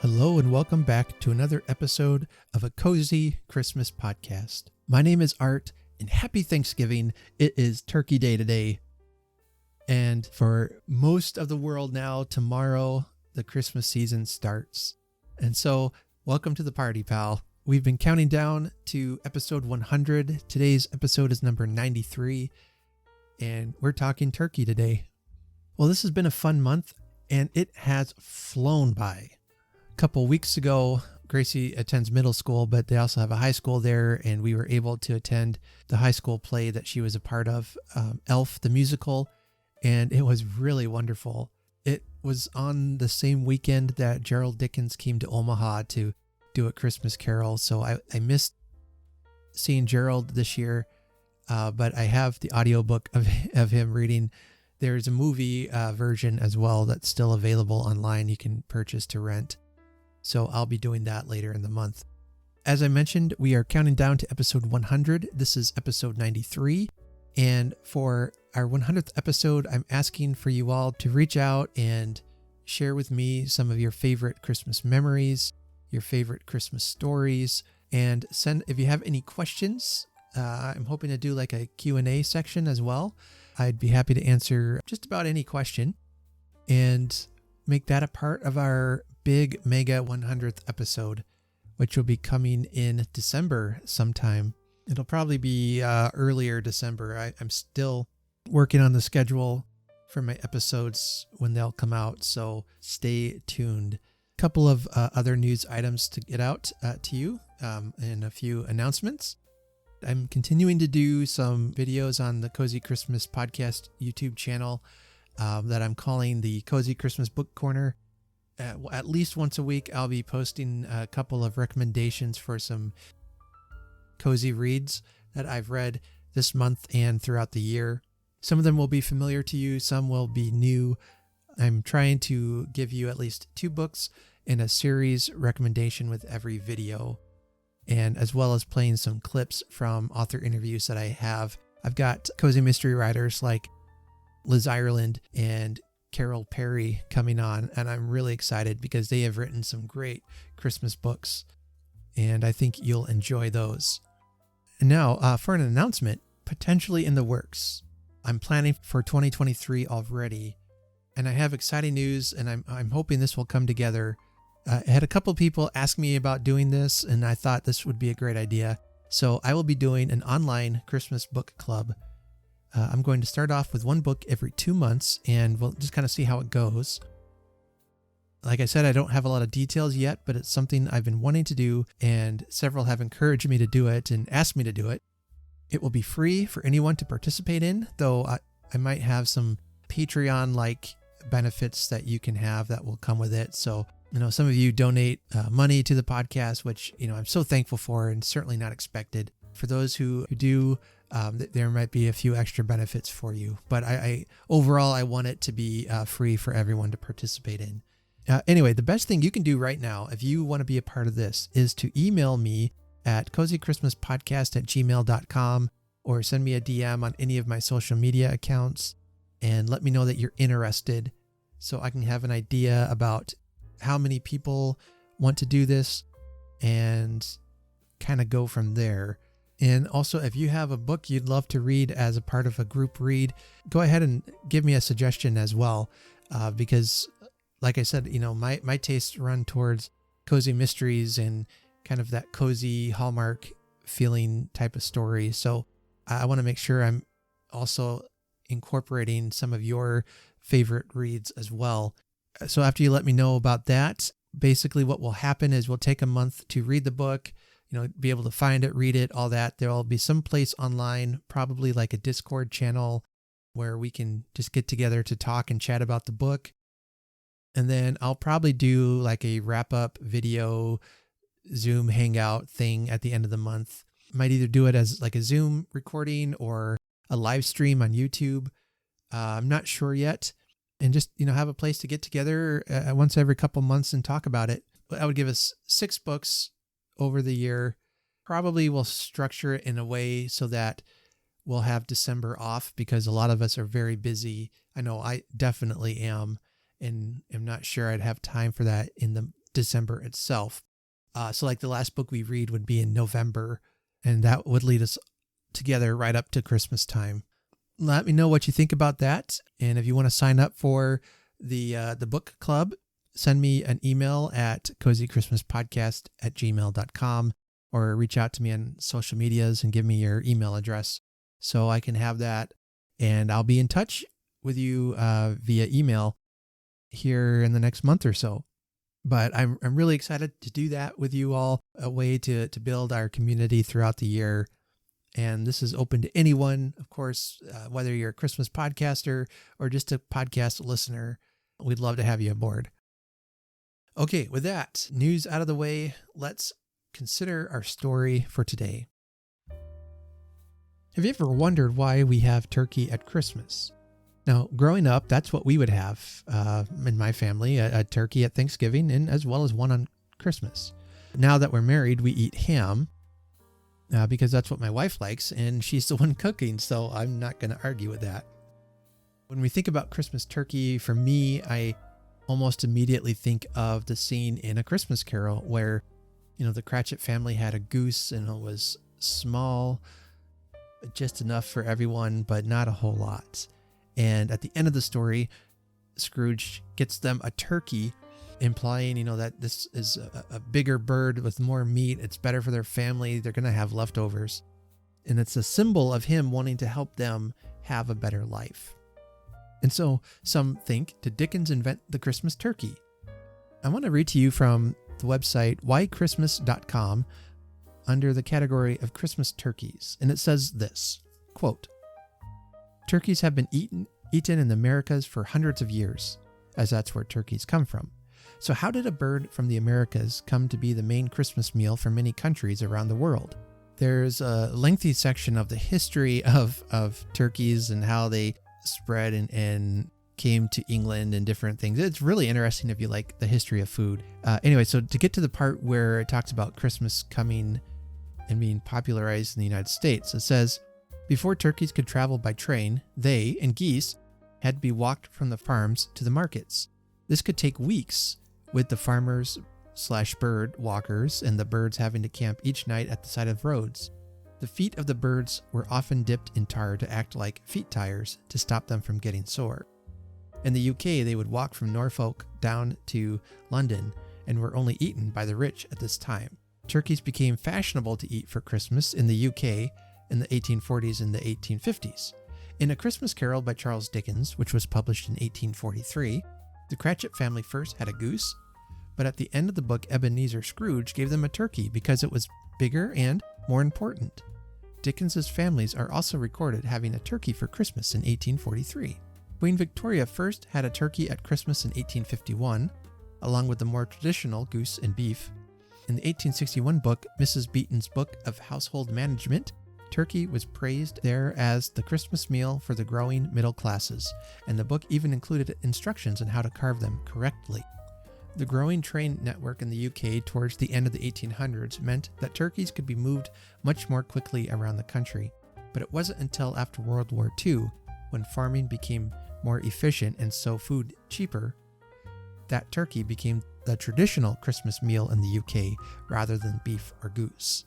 Hello and welcome back to another episode of a Cozy Christmas podcast. My name is Art and happy Thanksgiving. It is Turkey Day today. And for most of the world now, tomorrow the Christmas season starts. And so welcome to the party, pal. We've been counting down to episode 100. Today's episode is number 93 and we're talking turkey today. Well, this has been a fun month and it has flown by. A couple weeks ago, Gracie attends middle school, but they also have a high school there, and we were able to attend the high school play that she was a part of, Elf, the musical, and it was really wonderful. It was on the same weekend that Gerald Dickens came to Omaha to do a Christmas Carol, so I missed seeing Gerald this year, but I have the audiobook of him reading. There's a movie version as well that's still available online you can purchase to rent. So I'll be doing that later in the month. As I mentioned, we are counting down to episode 100. This is episode 93. And for our 100th episode, I'm asking for you all to reach out and share with me some of your favorite Christmas memories, your favorite Christmas stories, and send, if you have any questions, I'm hoping to do like a Q&A section as well. I'd be happy to answer just about any question and make that a part of our big mega 100th episode, which will be coming in December sometime. It'll probably be earlier December. I'm still working on the schedule for my episodes when they'll come out, so stay tuned. A couple of other news items to get out to you and a few announcements. I'm continuing to do some videos on the Cozy Christmas Podcast YouTube channel that I'm calling the Cozy Christmas Book Corner. At least once a week, I'll be posting a couple of recommendations for some cozy reads that I've read this month and throughout the year. Some of them will be familiar to you, some will be new. I'm trying to give you at least 2 books in a series recommendation with every video, and as well as playing some clips from author interviews that I have. I've got cozy mystery writers like Liz Ireland and Carol Perry coming on, and I'm really excited because they have written some great Christmas books, and I think you'll enjoy those. And now for an announcement, potentially in the works. I'm planning for 2023 already, and I have exciting news, and I'm hoping this will come together. I had a couple people ask me about doing this, and I thought this would be a great idea. So I will be doing an online Christmas book club. I'm going to start off with one book every 2 months, and we'll just kind of see how it goes. Like I said, I don't have a lot of details yet, but it's something I've been wanting to do, and several have encouraged me to do it and asked me to do it. It will be free for anyone to participate in, though I might have some Patreon-like benefits that you can have that will come with it. So, some of you donate money to the podcast, which, I'm so thankful for and certainly not expected. For those who do, there might be a few extra benefits for you, but overall, I want it to be free for everyone to participate in. Anyway, the best thing you can do right now, if you want to be a part of this, is to email me at cozychristmaspodcast@gmail.com or send me a DM on any of my social media accounts and let me know that you're interested so I can have an idea about how many people want to do this and kind of go from there. And also, if you have a book you'd love to read as a part of a group read, go ahead and give me a suggestion as well. Because like I said, my tastes run towards cozy mysteries and kind of that cozy Hallmark feeling type of story. So I want to make sure I'm also incorporating some of your favorite reads as well. So after you let me know about that, basically what will happen is we'll take a month to read the book, be able to find it, read it, all that. There will be some place online, probably like a Discord channel where we can just get together to talk and chat about the book. And then I'll probably do like a wrap up video Zoom hangout thing at the end of the month. Might either do it as like a Zoom recording or a live stream on YouTube. I'm not sure yet. And just, have a place to get together once every couple months and talk about it. I would give us 6 books over the year. Probably we'll structure it in a way so that we'll have December off because a lot of us are very busy. I know I definitely am, and I'm not sure I'd have time for that in the December itself. So like the last book we read would be in November, and that would lead us together right up to Christmas time. Let me know what you think about that. And if you want to sign up for the book club, send me an email at cozychristmaspodcast@gmail.com or reach out to me on social medias and give me your email address so I can have that. And I'll be in touch with you via email here in the next month or so. But I'm really excited to do that with you all, a way to build our community throughout the year. And this is open to anyone, of course, whether you're a Christmas podcaster or just a podcast listener. We'd love to have you aboard. Okay, with that news out of the way, let's consider our story for today. Have you ever wondered why we have turkey at Christmas? Now, growing up, that's what we would have in my family, a turkey at Thanksgiving and as well as one on Christmas. Now that we're married, we eat ham because that's what my wife likes, and she's the one cooking, so I'm not going to argue with that. When we think about Christmas turkey, for me, I almost immediately think of the scene in A Christmas Carol where, the Cratchit family had a goose and it was small, just enough for everyone, but not a whole lot. And at the end of the story, Scrooge gets them a turkey, implying, that this is a bigger bird with more meat. It's better for their family. They're going to have leftovers. And it's a symbol of him wanting to help them have a better life. And so some think, did Dickens invent the Christmas turkey? I want to read to you from the website whychristmas.com under the category of Christmas turkeys. And it says this, quote, "Turkeys have been eaten in the Americas for hundreds of years, as that's where turkeys come from. So how did a bird from the Americas come to be the main Christmas meal for many countries around the world?" There's a lengthy section of the history of turkeys and how they spread and came to England and different things. It's really interesting if you like the history of food. Anyway, so to get to the part where it talks about Christmas coming and being popularized in the United States, it says, "Before turkeys could travel by train, they and geese had to be walked from the farms to the markets. This could take weeks, with the farmers/bird walkers and the birds having to camp each night at the side of roads. The feet of the birds were often dipped in tar to act like feet tires to stop them from getting sore. In the UK, they would walk from Norfolk down to London and were only eaten by the rich at this time. Turkeys became fashionable to eat for Christmas in the UK in the 1840s and the 1850s. In A Christmas Carol by Charles Dickens, which was published in 1843, the Cratchit family first had a goose, but at the end of the book, Ebenezer Scrooge gave them a turkey because it was bigger and more important. Dickens's families are also recorded having a turkey for Christmas in 1843. Queen Victoria first had a turkey at Christmas in 1851, along with the more traditional goose and beef. In the 1861 book, Mrs. Beeton's Book of Household Management, turkey was praised there as the Christmas meal for the growing middle classes, and the book even included instructions on how to carve them correctly. The growing train network in the UK towards the end of the 1800s meant that turkeys could be moved much more quickly around the country, but it wasn't until after World War II, when farming became more efficient and so food cheaper, that turkey became the traditional Christmas meal in the UK rather than beef or goose.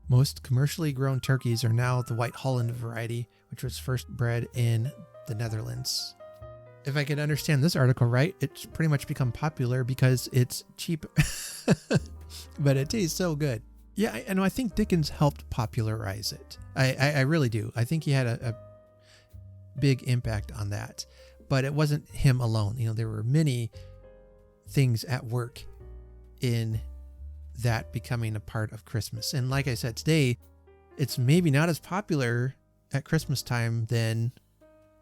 Most commercially grown turkeys are now the White Holland variety, which was first bred in the Netherlands. If I could understand this article right, it's pretty much become popular because it's cheap, but it tastes so good. Yeah, and I think Dickens helped popularize it. I really do. I think he had a big impact on that, but it wasn't him alone. There were many things at work in that becoming a part of Christmas. And like I said, today, it's maybe not as popular at Christmas time than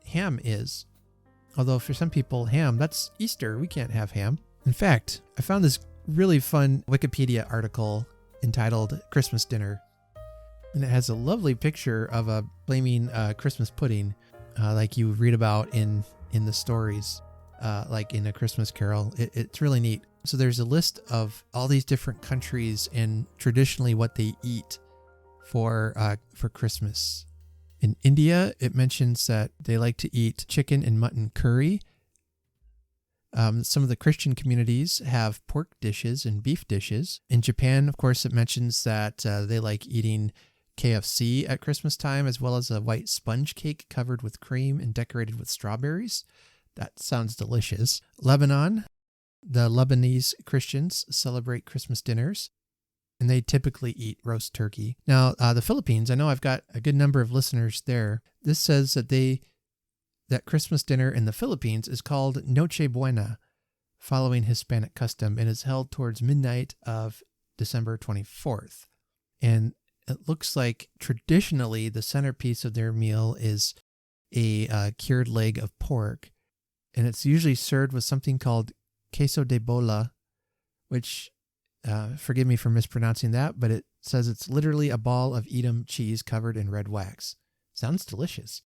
ham is. Although for some people, ham, that's Easter. We can't have ham. In fact, I found this really fun Wikipedia article entitled Christmas Dinner. And it has a lovely picture of a flaming Christmas pudding, like you read about in the stories, like in A Christmas Carol. It's really neat. So there's a list of all these different countries and traditionally what they eat for Christmas. In India, it mentions that they like to eat chicken and mutton curry. Some of the Christian communities have pork dishes and beef dishes. In Japan, of course, it mentions that they like eating KFC at Christmas time, as well as a white sponge cake covered with cream and decorated with strawberries. That sounds delicious. Lebanon, the Lebanese Christians celebrate Christmas dinners, and they typically eat roast turkey. Now, the Philippines, I know I've got a good number of listeners there. This says that Christmas dinner in the Philippines is called Noche Buena, following Hispanic custom, and is held towards midnight of December 24th. And it looks like traditionally the centerpiece of their meal is a cured leg of pork, and it's usually served with something called queso de bola, which, forgive me for mispronouncing that, but it says it's literally a ball of Edam cheese covered in red wax. Sounds delicious.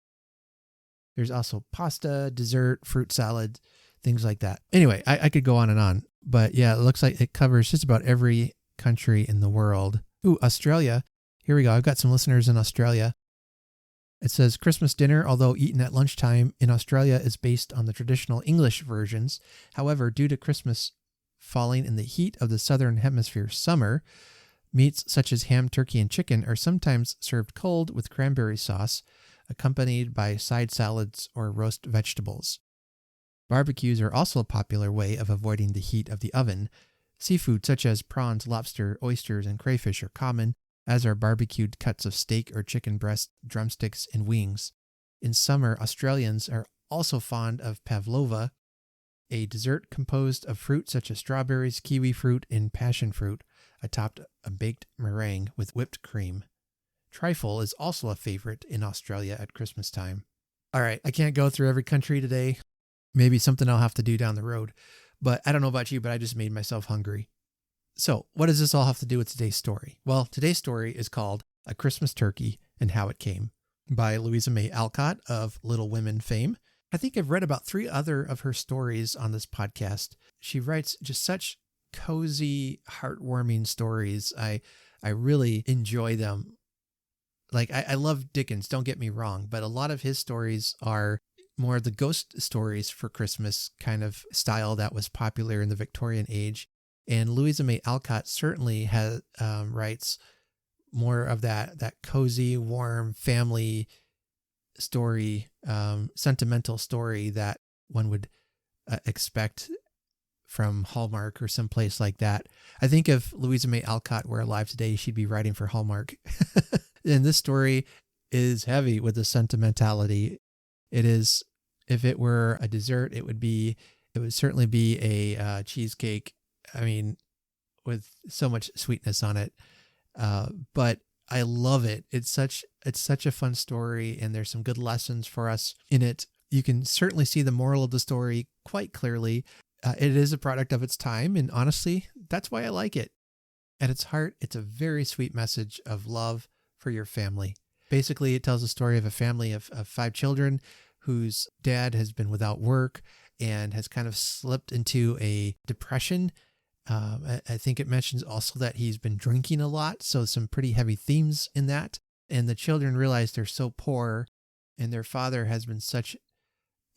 There's also pasta, dessert, fruit salad, things like that. Anyway, I could go on, but yeah, it looks like it covers just about every country in the world. Ooh, Australia. Here we go. I've got some listeners in Australia. It says Christmas dinner, although eaten at lunchtime in Australia, is based on the traditional English versions. However, due to Christmas falling in the heat of the Southern Hemisphere summer, meats such as ham, turkey, and chicken are sometimes served cold with cranberry sauce, accompanied by side salads or roast vegetables. Barbecues are also a popular way of avoiding the heat of the oven. Seafood such as prawns, lobster, oysters, and crayfish are common, as are barbecued cuts of steak or chicken breast, drumsticks, and wings. In summer, Australians are also fond of pavlova, a dessert composed of fruit such as strawberries, kiwi fruit, and passion fruit, atop a baked meringue with whipped cream. Trifle is also a favorite in Australia at Christmas time. All right, I can't go through every country today. Maybe something I'll have to do down the road. But I don't know about you, but I just made myself hungry. So what does this all have to do with today's story? Well, today's story is called A Christmas Turkey and How It Came by Louisa May Alcott of Little Women fame. I think I've read about 3 other of her stories on this podcast. She writes just such cozy, heartwarming stories. I really enjoy them. Like, I love Dickens, don't get me wrong, but a lot of his stories are more the ghost stories for Christmas kind of style that was popular in the Victorian age. And Louisa May Alcott certainly has writes more of that cozy, warm family story, sentimental story that one would expect from Hallmark or someplace like that. I think if Louisa May Alcott were alive today, she'd be writing for Hallmark. And this story is heavy with the sentimentality. It is, if it were a dessert, it would certainly be a cheesecake. I mean, with so much sweetness on it. But I love it. It's such a fun story, and there's some good lessons for us in it. You can certainly see the moral of the story quite clearly. It is a product of its time, and honestly, that's why I like it. At its heart, it's a very sweet message of love for your family. Basically, it tells the story of a family of 5 children whose dad has been without work and has kind of slipped into a depression. I think it mentions also that he's been drinking a lot, so some pretty heavy themes in that. And the children realize they're so poor, and their father has been such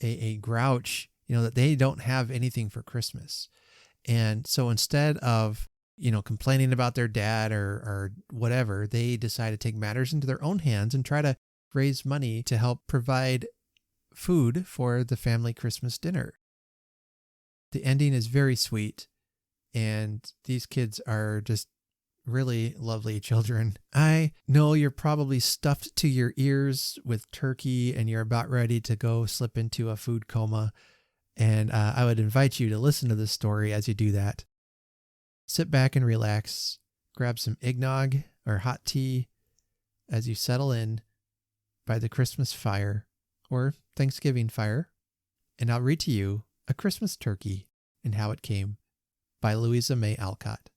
a grouch, that they don't have anything for Christmas. And so instead of, complaining about their dad or whatever, they decide to take matters into their own hands and try to raise money to help provide food for the family Christmas dinner. The ending is very sweet. And these kids are just really lovely children. I know you're probably stuffed to your ears with turkey and you're about ready to go slip into a food coma. And I would invite you to listen to this story as you do that. Sit back and relax. Grab some eggnog or hot tea as you settle in by the Christmas fire or Thanksgiving fire. And I'll read to you A Christmas Turkey and How It Came by Louisa May Alcott.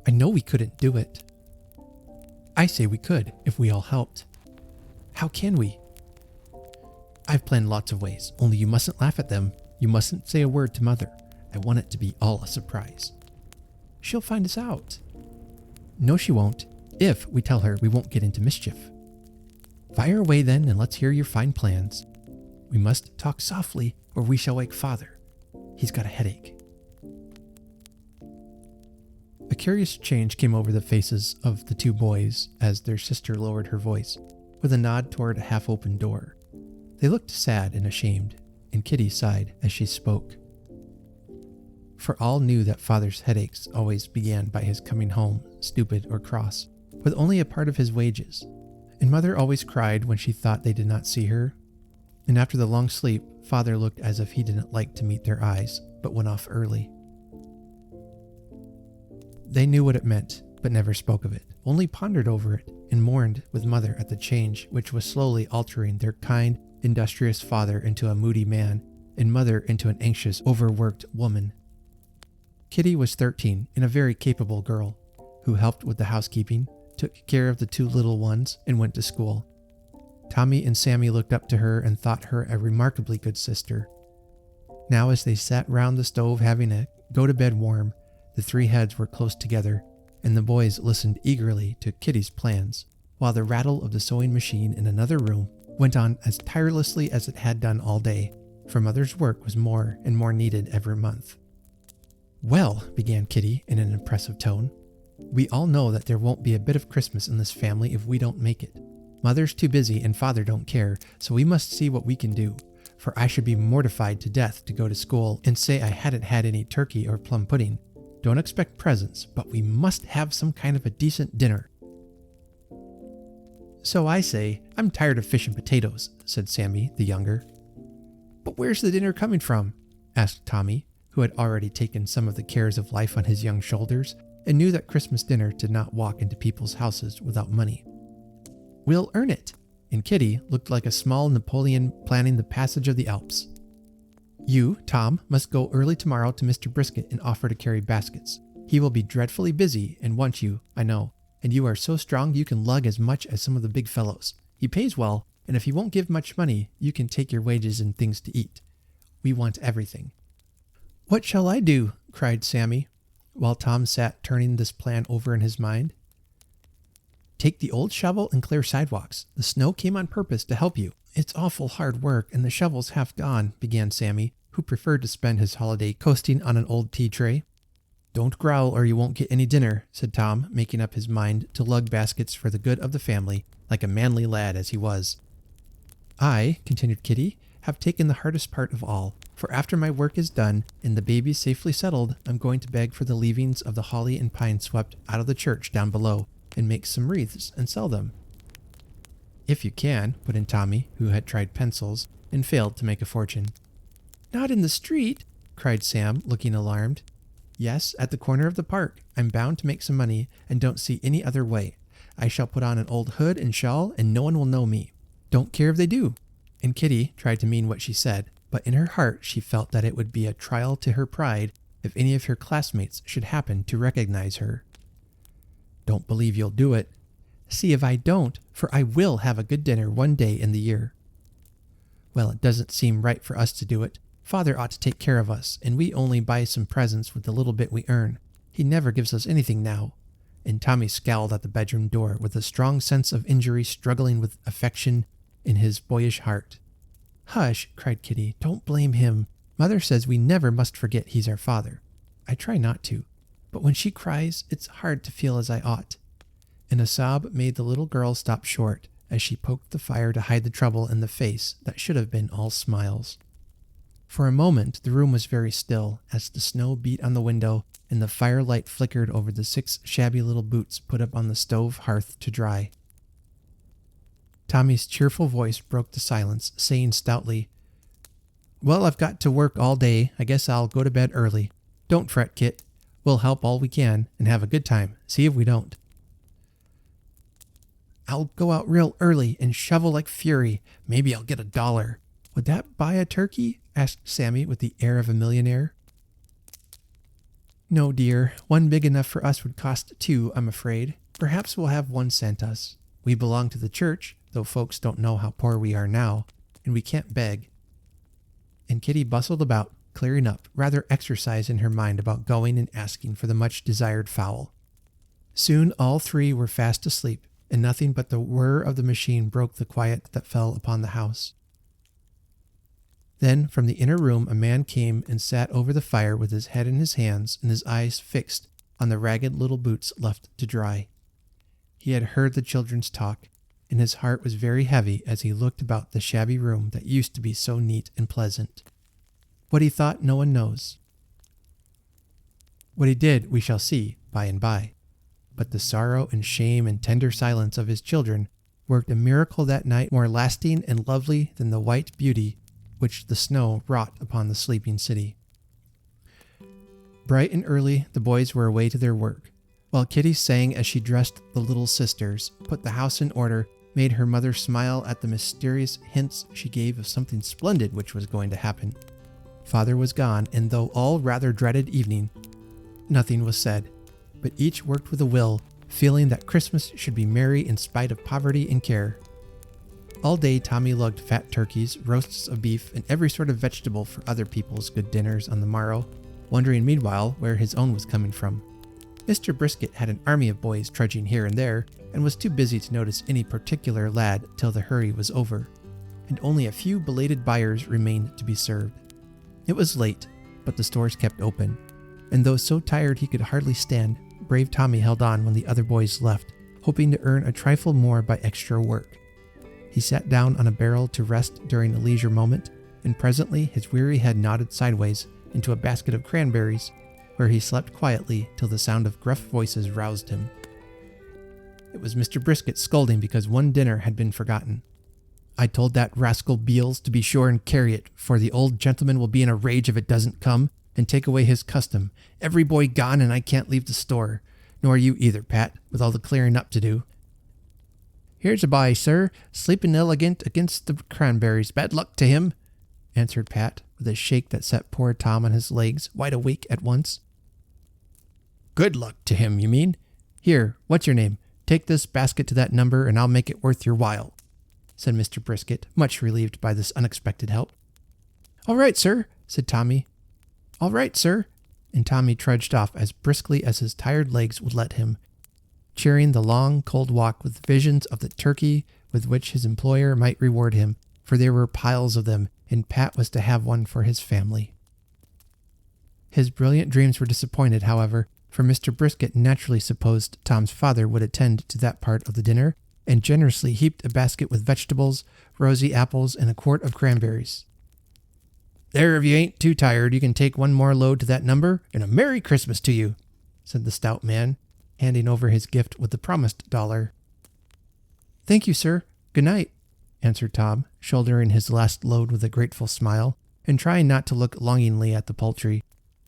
I know we couldn't do it. I say we could if we all helped. How can we? I've planned lots of ways, only you mustn't laugh at them. You mustn't say a word to Mother. I want it to be all a surprise. She'll find us out. No, she won't, if we tell her we won't get into mischief. Fire away then, and let's hear your fine plans. We must talk softly or we shall wake Father. He's got a headache." A curious change came over the faces of the two boys as their sister lowered her voice, with a nod toward a half-open door. They looked sad and ashamed, and Kitty sighed as she spoke. For all knew that Father's headaches always began by his coming home, stupid or cross, with only a part of his wages, and Mother always cried when she thought they did not see her, and after the long sleep, Father looked as if he didn't like to meet their eyes, but went off early. They knew what it meant, but never spoke of it, only pondered over it, and mourned with Mother at the change which was slowly altering their kind, industrious father into a moody man, and Mother into an anxious, overworked woman. Kitty was 13 and a very capable girl, who helped with the housekeeping, took care of the two little ones, and went to school. Tommy and Sammy looked up to her and thought her a remarkably good sister. Now as they sat round the stove having a go-to-bed warm, the three heads were close together, and the boys listened eagerly to Kitty's plans, while the rattle of the sewing machine in another room went on as tirelessly as it had done all day, for Mother's work was more and more needed every month. "Well," began Kitty in an impressive tone, "we all know that there won't be a bit of Christmas in this family if we don't make it. Mother's too busy and Father don't care, so we must see what we can do, for I should be mortified to death to go to school and say I hadn't had any turkey or plum pudding. Don't expect presents, but we must have some kind of a decent dinner." "So I say, I'm tired of fish and potatoes," said Sammy, the younger. "But where's the dinner coming from?" asked Tommy, who had already taken some of the cares of life on his young shoulders and knew that Christmas dinner did not walk into people's houses without money. "We'll earn it," and Kitty looked like a small Napoleon planning the passage of the Alps. "You, Tom, must go early tomorrow to Mr. Brisket and offer to carry baskets. He will be dreadfully busy and want you, I know, and you are so strong you can lug as much as some of the big fellows. He pays well, and if he won't give much money, you can take your wages and things to eat. We want everything." "What shall I do?" cried Sammy, while Tom sat turning this plan over in his mind. "Take the old shovel and clear sidewalks. The snow came on purpose to help you. It's awful hard work, and the shovel's half gone," began Sammy, who preferred to spend his holiday coasting on an old tea tray. "Don't growl or you won't get any dinner," said Tom, making up his mind to lug baskets for the good of the family, like a manly lad as he was. "I," continued Kitty, "have taken the hardest part of all, for after my work is done and the baby safely settled, I'm going to beg for the leavings of the holly and pine swept out of the church down below, and make some wreaths and sell them." "If you can," put in Tommy, who had tried pencils and failed to make a fortune. "Not in the street?" cried Sam, looking alarmed. "Yes, at the corner of the park. I'm bound to make some money and don't see any other way. I shall put on an old hood and shawl and no one will know me. Don't care if they do." And Kitty tried to mean what she said, but in her heart she felt that it would be a trial to her pride if any of her classmates should happen to recognize her. "Don't believe you'll do it." "See if I don't, for I will have a good dinner one day in the year." "Well, it doesn't seem right for us to do it. Father ought to take care of us, and we only buy some presents with the little bit we earn. He never gives us anything now." And Tommy scowled at the bedroom door with a strong sense of injury struggling with affection in his boyish heart. "Hush," cried Kitty. "Don't blame him. Mother says we never must forget he's our father. I try not to, but when she cries, it's hard to feel as I ought." And a sob made the little girl stop short as she poked the fire to hide the trouble in the face that should have been all smiles. For a moment the room was very still as the snow beat on the window and the firelight flickered over the 6 shabby little boots put up on the stove hearth to dry. Tommy's cheerful voice broke the silence, saying stoutly, "Well, I've got to work all day. I guess I'll go to bed early. Don't fret, Kit. We'll help all we can and have a good time. See if we don't." "I'll go out real early and shovel like fury. Maybe I'll get $1. Would that buy a turkey?" asked Sammy with the air of a millionaire. "No, dear. One big enough for us would cost 2, I'm afraid. Perhaps we'll have one sent us. We belong to the church, though folks don't know how poor we are now, and we can't beg." And Kitty bustled about, clearing up, rather exercise in her mind about going and asking for the much-desired fowl. Soon all three were fast asleep, and nothing but the whir of the machine broke the quiet that fell upon the house. Then from the inner room a man came and sat over the fire with his head in his hands and his eyes fixed on the ragged little boots left to dry. He had heard the children's talk, and his heart was very heavy as he looked about the shabby room that used to be so neat and pleasant. What he thought no one knows. What he did we shall see by and by. But the sorrow and shame and tender silence of his children worked a miracle that night more lasting and lovely than the white beauty which the snow wrought upon the sleeping city. Bright and early the boys were away to their work, while Kitty sang as she dressed the little sisters, put the house in order, made her mother smile at the mysterious hints she gave of something splendid which was going to happen. Father was gone, and though all rather dreaded evening, nothing was said, but each worked with a will, feeling that Christmas should be merry in spite of poverty and care. All day Tommy lugged fat turkeys, roasts of beef, and every sort of vegetable for other people's good dinners on the morrow, wondering meanwhile where his own was coming from. Mr. Brisket had an army of boys trudging here and there, and was too busy to notice any particular lad till the hurry was over, and only a few belated buyers remained to be served. It was late, but the stores kept open, and though so tired he could hardly stand, brave Tommy held on when the other boys left, hoping to earn a trifle more by extra work. He sat down on a barrel to rest during a leisure moment, and presently his weary head nodded sideways into a basket of cranberries, where he slept quietly till the sound of gruff voices roused him. It was Mr. Brisket scolding because one dinner had been forgotten. "I told that rascal Beals to be sure and carry it, for the old gentleman will be in a rage if it doesn't come, and take away his custom. Every boy gone, and I can't leave the store. Nor you either, Pat, with all the clearing up to do." "Here's a boy, sir, sleeping elegant against the cranberries. Bad luck to him," answered Pat, with a shake that set poor Tom on his legs, wide awake at once. "Good luck to him, you mean? Here, what's your name? Take this basket to that number, and I'll make it worth your while," said Mr. Brisket, much relieved by this unexpected help. "All right, sir," said Tommy. "All right, sir," and Tommy trudged off as briskly as his tired legs would let him, cheering the long, cold walk with visions of the turkey with which his employer might reward him, for there were piles of them, and Pat was to have one for his family. His brilliant dreams were disappointed, however, for Mr. Brisket naturally supposed Tom's father would attend to that part of the dinner, and generously heaped a basket with vegetables, rosy apples, and a quart of cranberries. "There, if you ain't too tired, you can take one more load to that number, and a Merry Christmas to you," said the stout man, handing over his gift with the promised $1. "Thank you, sir. Good night," answered Tom, shouldering his last load with a grateful smile, and trying not to look longingly at the poultry,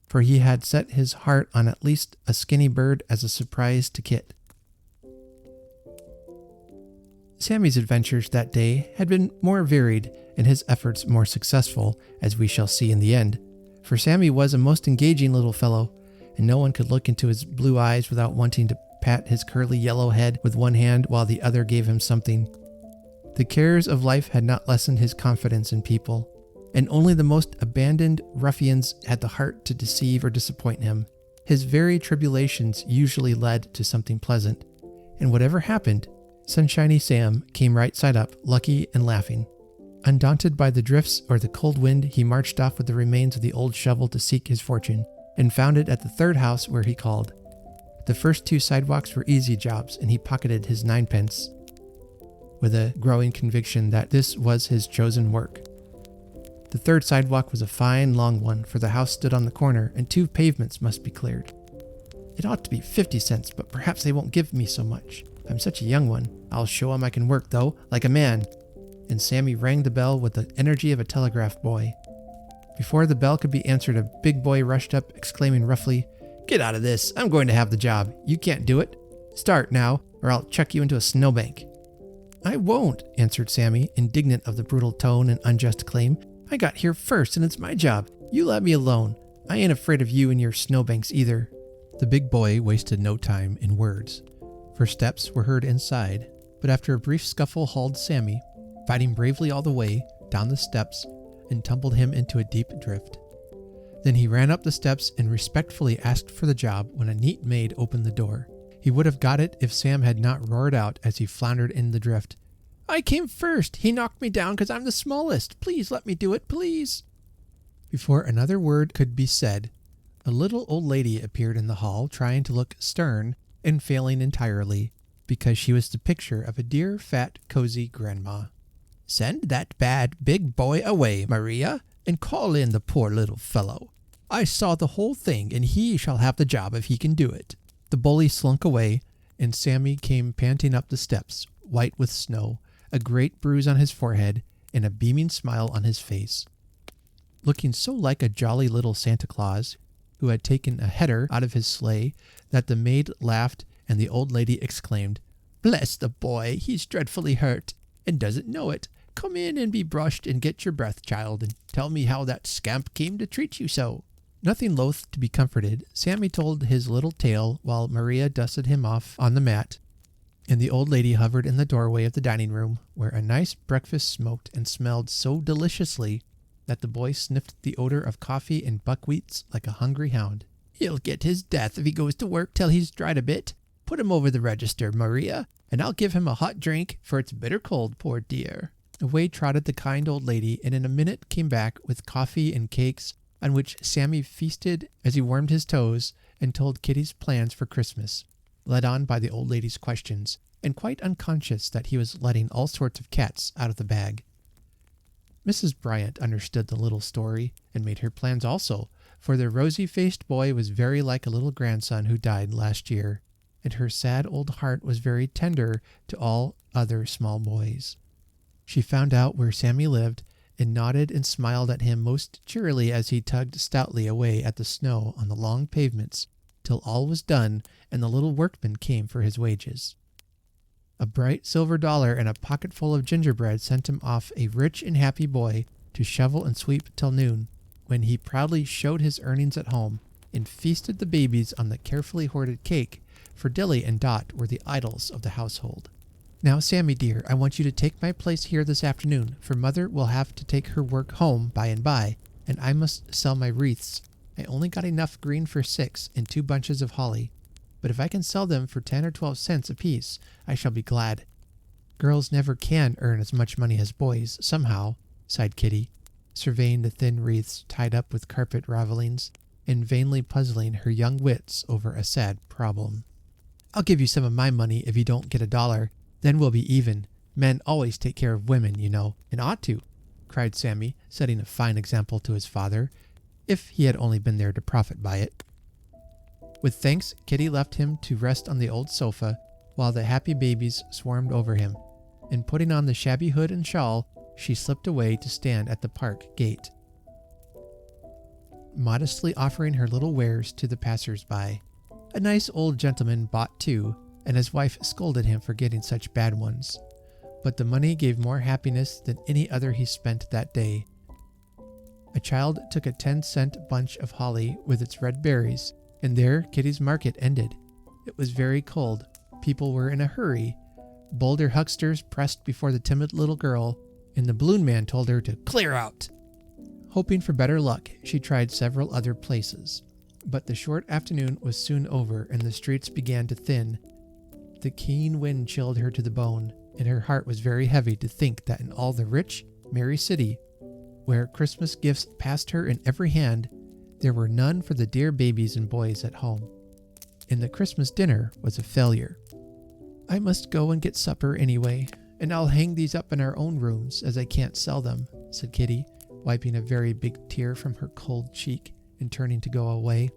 for he had set his heart on at least a skinny bird as a surprise to Kit. Sammy's adventures that day had been more varied and his efforts more successful, as we shall see in the end, for Sammy was a most engaging little fellow, and no one could look into his blue eyes without wanting to pat his curly yellow head with one hand while the other gave him something. The cares of life had not lessened his confidence in people, and only the most abandoned ruffians had the heart to deceive or disappoint him. His very tribulations usually led to something pleasant, and whatever happened, Sunshiny Sam came right side up, lucky and laughing. Undaunted by the drifts or the cold wind, he marched off with the remains of the old shovel to seek his fortune, and found it at the third house where he called. The first 2 sidewalks were easy jobs, and he pocketed his 9 pence, with a growing conviction that this was his chosen work. The third sidewalk was a fine long one, for the house stood on the corner, and 2 pavements must be cleared. "It ought to be 50 cents, but perhaps they won't give me so much. I'm such a young one. I'll show 'em I can work, though, like a man." And Sammy rang the bell with the energy of a telegraph boy. Before the bell could be answered, a big boy rushed up, exclaiming roughly, "Get out of this. I'm going to have the job. You can't do it. Start now, or I'll chuck you into a snowbank." "I won't," answered Sammy, indignant of the brutal tone and unjust claim. "I got here first, and it's my job. You let me alone. I ain't afraid of you and your snowbanks either." The big boy wasted no time in words, for steps were heard inside, but after a brief scuffle hauled Sammy, fighting bravely all the way, down the steps, and tumbled him into a deep drift. Then he ran up the steps and respectfully asked for the job when a neat maid opened the door. He would have got it if Sam had not roared out as he floundered in the drift, I came first. He knocked me down because I'm the smallest. Please let me do it, please. Before another word could be said, a little old lady appeared in the hall trying to look stern and failing entirely because she was the picture of a dear, fat, cozy grandma. Send that bad big boy away, Maria, and call in the poor little fellow. I saw the whole thing, and he shall have the job if he can do it. The bully slunk away, and Sammy came panting up the steps, white with snow, a great bruise on his forehead, and a beaming smile on his face. Looking so like a jolly little Santa Claus, who had taken a header out of his sleigh, that the maid laughed, and the old lady exclaimed, "Bless the boy, he's dreadfully hurt, and doesn't know it. Come in and be brushed and get your breath, child, and tell me how that scamp came to treat you so." Nothing loath to be comforted, Sammy told his little tale while Maria dusted him off on the mat, and the old lady hovered in the doorway of the dining room, where a nice breakfast smoked and smelled so deliciously that the boy sniffed the odor of coffee and buckwheats like a hungry hound. "He'll get his death if he goes to work till he's dried a bit. Put him over the register, Maria, and I'll give him a hot drink, for it's bitter cold, poor dear." Away trotted the kind old lady, and in a minute came back with coffee and cakes, on which Sammy feasted as he warmed his toes and told Kitty's plans for Christmas, led on by the old lady's questions, and quite unconscious that he was letting all sorts of cats out of the bag. Mrs. Bryant understood the little story, and made her plans also, for their rosy-faced boy was very like a little grandson who died last year, and her sad old heart was very tender to all other small boys. She found out where Sammy lived, and nodded and smiled at him most cheerily as he tugged stoutly away at the snow on the long pavements, till all was done and the little workman came for his wages. A bright silver dollar and a pocketful of gingerbread sent him off a rich and happy boy to shovel and sweep till noon, when he proudly showed his earnings at home and feasted the babies on the carefully hoarded cake, for Dilly and Dot were the idols of the household. "Now, Sammy dear, I want you to take my place here this afternoon, for Mother will have to take her work home by and by, and I must sell my wreaths. I only got enough green for 6 and 2 bunches of holly, but if I can sell them for 10 or 12 cents apiece, I shall be glad. Girls never can earn as much money as boys, somehow," sighed Kitty, surveying the thin wreaths tied up with carpet ravelings, and vainly puzzling her young wits over a sad problem. "I'll give you some of my money if you don't get $1. Then we'll be even. Men always take care of women, you know, and ought to," cried Sammy, setting a fine example to his father, if he had only been there to profit by it. With thanks, Kitty left him to rest on the old sofa, while the happy babies swarmed over him, and putting on the shabby hood and shawl, she slipped away to stand at the park gate, modestly offering her little wares to the passers-by. A nice old gentleman bought 2, and his wife scolded him for getting such bad ones, but the money gave more happiness than any other he spent that day. A child took a 10-cent bunch of holly with its red berries, and there Kitty's market ended. It was very cold. People were in a hurry. Bolder hucksters pressed before the timid little girl, and the balloon man told her to clear out. Hoping for better luck, she tried several other places, but the short afternoon was soon over, and the streets began to thin. The keen wind chilled her to the bone, and her heart was very heavy to think that in all the rich, merry city, where Christmas gifts passed her in every hand, there were none for the dear babies and boys at home. And the Christmas dinner was a failure. "I must go and get supper anyway, and I'll hang these up in our own rooms, as I can't sell them," said Kitty, wiping a very big tear from her cold cheek and turning to go away.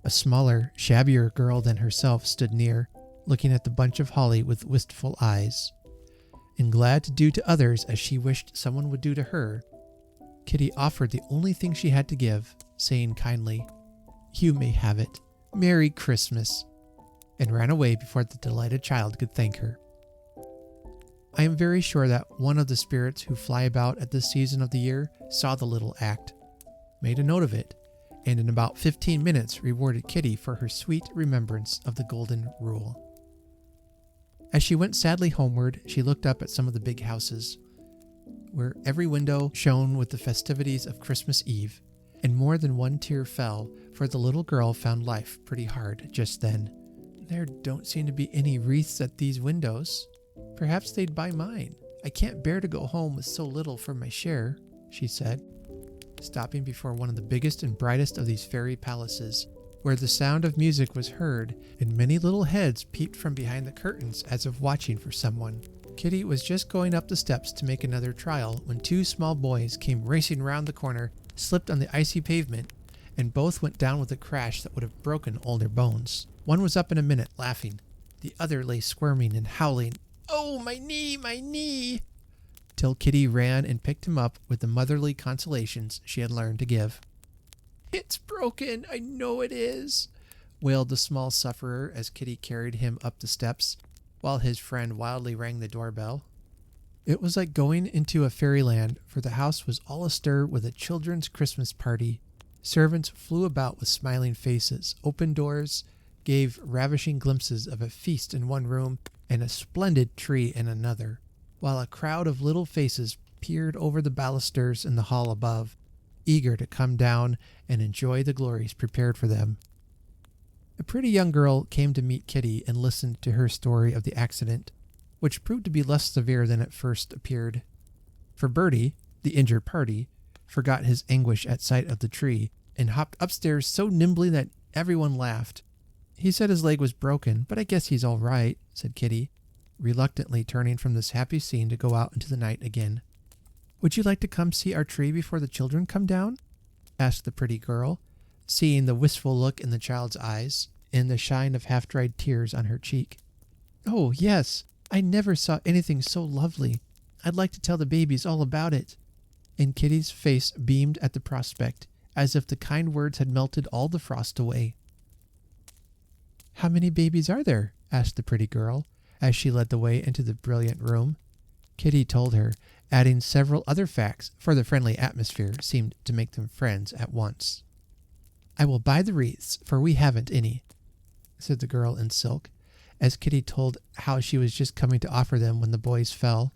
A smaller, shabbier girl than herself stood near, looking at the bunch of holly with wistful eyes. And glad to do to others as she wished someone would do to her, Kitty offered the only thing she had to give, saying kindly, "You may have it. Merry Christmas," and ran away before the delighted child could thank her. I am very sure that one of the spirits who fly about at this season of the year saw the little act, made a note of it, and in about 15 minutes rewarded Kitty for her sweet remembrance of the golden rule. As she went sadly homeward, she looked up at some of the big houses, where every window shone with the festivities of Christmas Eve, and more than one tear fell, for the little girl found life pretty hard just then. "There don't seem to be any wreaths at these windows. Perhaps they'd buy mine. I can't bear to go home with so little for my share, she said, stopping before one of the biggest and brightest of these fairy palaces, where the sound of music was heard and many little heads peeped from behind the curtains as if watching for someone. Kitty was just going up the steps to make another trial when two small boys came racing round the corner, slipped on the icy pavement, and both went down with a crash that would have broken all their bones. One was up in a minute, laughing. The other lay squirming and howling, "Oh, my knee, my knee!" till Kitty ran and picked him up with the motherly consolations she had learned to give. "It's broken, I know it is," wailed the small sufferer as Kitty carried him up the steps, while his friend wildly rang the doorbell. It was like going into a fairyland, for the house was all astir with a children's Christmas party. Servants flew about with smiling faces. Open doors gave ravishing glimpses of a feast in one room and a splendid tree in another, while a crowd of little faces peered over the balusters in the hall above, eager to come down and enjoy the glories prepared for them. A pretty young girl came to meet Kitty and listened to her story of the accident, which proved to be less severe than it first appeared. For Bertie, the injured party, forgot his anguish at sight of the tree and hopped upstairs so nimbly that everyone laughed. "He said his leg was broken, but I guess he's all right," said Kitty, reluctantly turning from this happy scene to go out into the night again. "Would you like to come see our tree before the children come down?" asked the pretty girl, seeing the wistful look in the child's eyes and the shine of half-dried tears on her cheek. "Oh, yes, I never saw anything so lovely. I'd like to tell the babies all about it." And Kitty's face beamed at the prospect, as if the kind words had melted all the frost away. "How many babies are there?" asked the pretty girl, as she led the way into the brilliant room. Kitty told her, adding several other facts, for the friendly atmosphere seemed to make them friends at once. "I will buy the wreaths, for we haven't any," said the girl in silk, as Kitty told how she was just coming to offer them when the boys fell.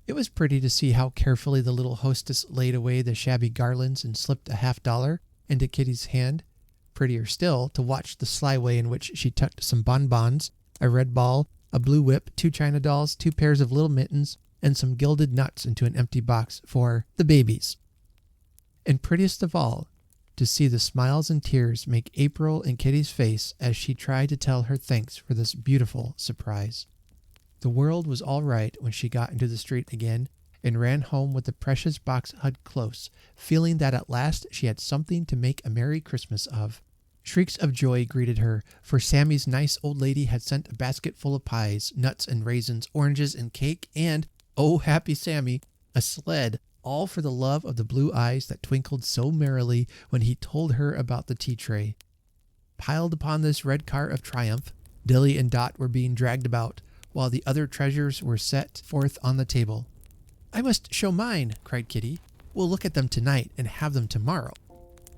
It was pretty to see how carefully the little hostess laid away the shabby garlands and slipped a $50 into Kitty's hand. Prettier still to watch the sly way in which she tucked some bonbons, a red ball, a blue whip, 2 china dolls, 2 pairs of little mittens, and some gilded nuts into an empty box for the babies. And prettiest of all, to see the smiles and tears make April in Kitty's face as she tried to tell her thanks for this beautiful surprise. The world was all right when she got into the street again and ran home with the precious box hugged close, feeling that at last she had something to make a merry Christmas of. Shrieks of joy greeted her, for Sammy's nice old lady had sent a basket full of pies, nuts and raisins, oranges and cake, and, oh happy Sammy, a sled, all for the love of the blue eyes that twinkled so merrily when he told her about the tea tray. Piled upon this red cart of triumph, Dilly and Dot were being dragged about, while the other treasures were set forth on the table. "I must show mine," cried Kitty. "We'll look at them tonight and have them tomorrow."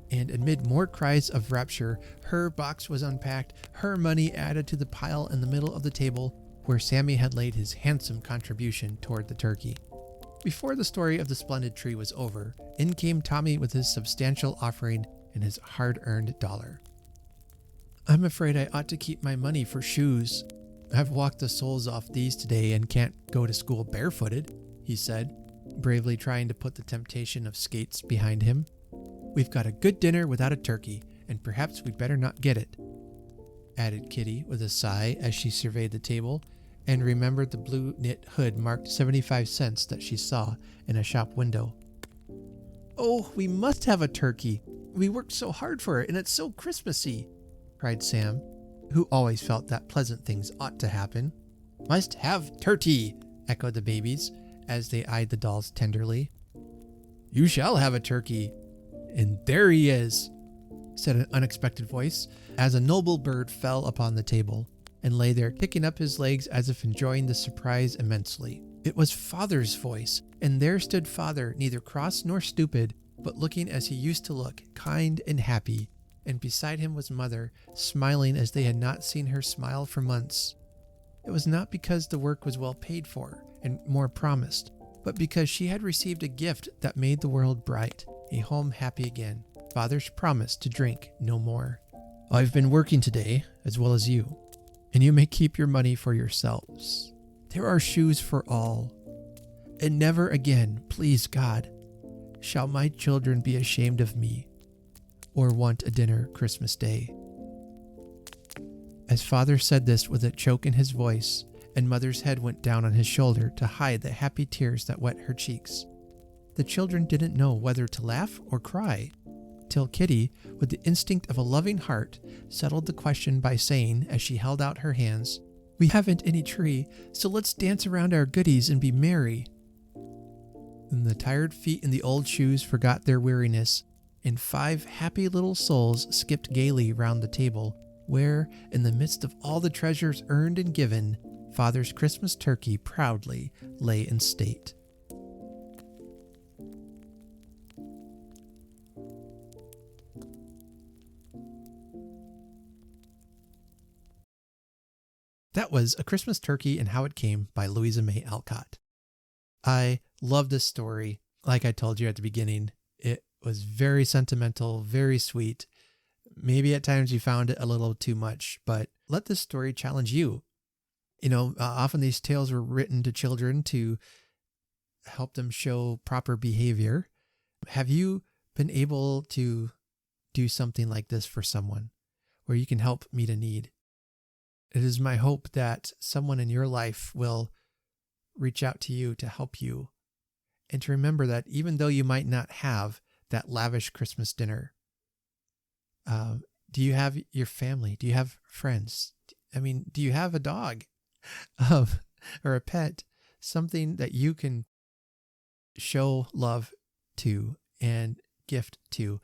And amid more cries of rapture, her box was unpacked, her money added to the pile in the middle of the table, where Sammy had laid his handsome contribution toward the turkey. Before the story of the splendid tree was over, in came Tommy with his substantial offering and his hard-earned $1. "I'm afraid I ought to keep my money for shoes. I've walked the soles off these today and can't go to school barefooted," he said, bravely trying to put the temptation of skates behind him. "We've got a good dinner without a turkey, and perhaps we'd better not get it," added Kitty with a sigh as she surveyed the table and remembered the blue knit hood marked 75 cents that she saw in a shop window. "Oh, we must have a turkey. We worked so hard for it, and it's so Christmassy," cried Sam, who always felt that pleasant things ought to happen. "Must have turkey," echoed the babies, as they eyed the dolls tenderly. "You shall have a turkey. And there he is," said an unexpected voice, as a noble bird fell upon the table and lay there kicking up his legs as if enjoying the surprise immensely. It was Father's voice, and there stood Father, neither cross nor stupid, but looking as he used to look, kind and happy, and beside him was Mother, smiling as they had not seen her smile for months. It was not because the work was well paid for and more promised, but because she had received a gift that made the world bright, a home happy again, Father's promise to drink no more. "I've been working today, as well as you, and you may keep your money for yourselves. There are shoes for all. And never again, please God, shall my children be ashamed of me or want a dinner Christmas Day. As father said this with a choke in his voice, and mother's head went down on his shoulder to hide the happy tears that wet her cheeks, the children didn't know whether to laugh or cry, till Kitty, with the instinct of a loving heart, settled the question by saying, as she held out her hands, "We haven't any tree, so let's dance around our goodies and be merry." Then the tired feet in the old shoes forgot their weariness, and 5 happy little souls skipped gaily round the table, where, in the midst of all the treasures earned and given, Father's Christmas turkey proudly lay in state. That was A Christmas Turkey and How It Came by Louisa May Alcott. I love this story. Like I told you at the beginning, it was very sentimental, very sweet. Maybe at times you found it a little too much, but let this story challenge you. Often these tales were written to children to help them show proper behavior. Have you been able to do something like this for someone where you can help meet a need? It is my hope that someone in your life will reach out to you to help you, and to remember that even though you might not have that lavish Christmas dinner, do you have your family? Do you have friends? Do you have a dog or a pet? Something that you can show love to and gift to.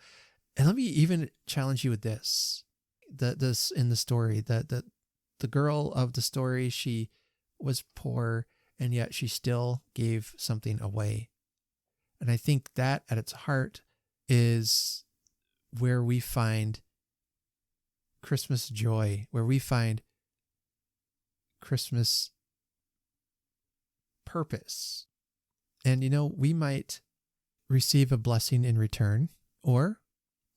And let me even challenge you with this. This in the story, the girl of the story, she was poor, and yet she still gave something away. And I think that at its heart is where we find Christmas joy, where we find Christmas purpose. And we might receive a blessing in return, or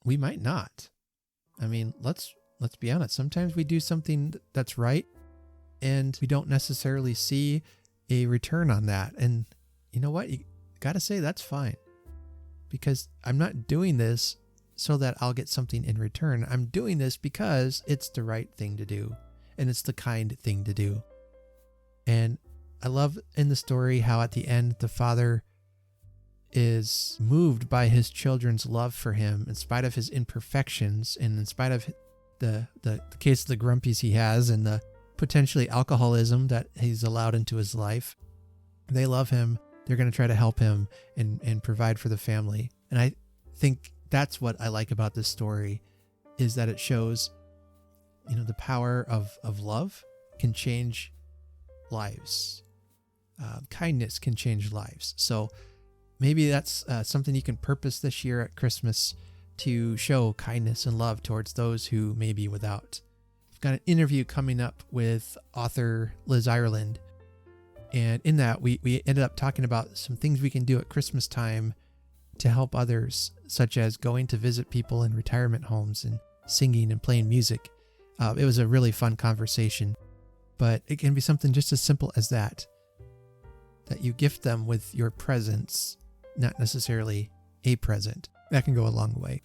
we might not. Let's be honest. Sometimes we do something that's right, and we don't necessarily see a return on that. And you know what? You got to say that's fine, because I'm not doing this so that I'll get something in return. I'm doing this because it's the right thing to do, and it's the kind thing to do. And I love in the story how at the end the father is moved by his children's love for him in spite of his imperfections, and in spite of the case of the grumpies he has, and the potentially alcoholism that he's allowed into his life. They love him. They're going to try to help him and provide for the family. And I think that's what I like about this story, is that it shows, the power of love can change lives. Kindness can change lives. So maybe that's something you can purpose this year at Christmas, to show kindness and love towards those who may be without. I've got an interview coming up with author Liz Ireland. And in that, we ended up talking about some things we can do at Christmas time to help others, such as going to visit people in retirement homes and singing and playing music. It was a really fun conversation, but it can be something just as simple as that you gift them with your presence, not necessarily a present. That can go a long way.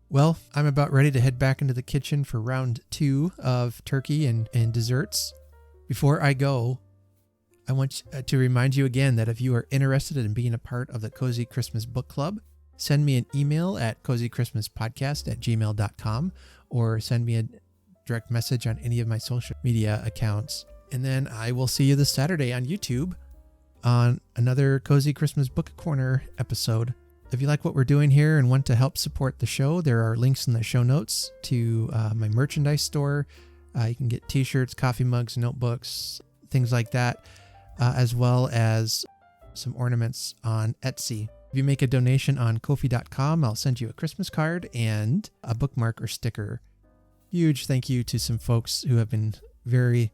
Well, I'm about ready to head back into the kitchen for round 2 of turkey and desserts. Before I go, I want to remind you again that if you are interested in being a part of the Cozy Christmas Book Club, send me an email at cozychristmaspodcast@gmail.com, or send me a direct message on any of my social media accounts. And then I will see you this Saturday on YouTube on another Cozy Christmas Book Corner episode. If you like what we're doing here and want to help support the show, there are links in the show notes to my merchandise store. You can get t-shirts, coffee mugs, notebooks, things like that, as well as some ornaments on Etsy. If you make a donation on Ko-fi.com, I'll send you a Christmas card and a bookmark or sticker. Huge thank you to some folks who have been very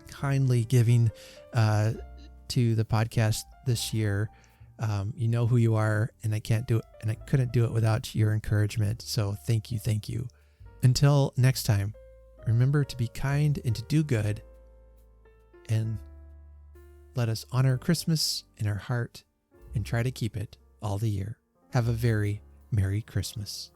kindly giving to the podcast this year. You know who you are, and I can't do it, and I couldn't do it without your encouragement. So thank you. Until next time, remember to be kind and to do good, and let us honor Christmas in our heart and try to keep it all the year. Have a very Merry Christmas.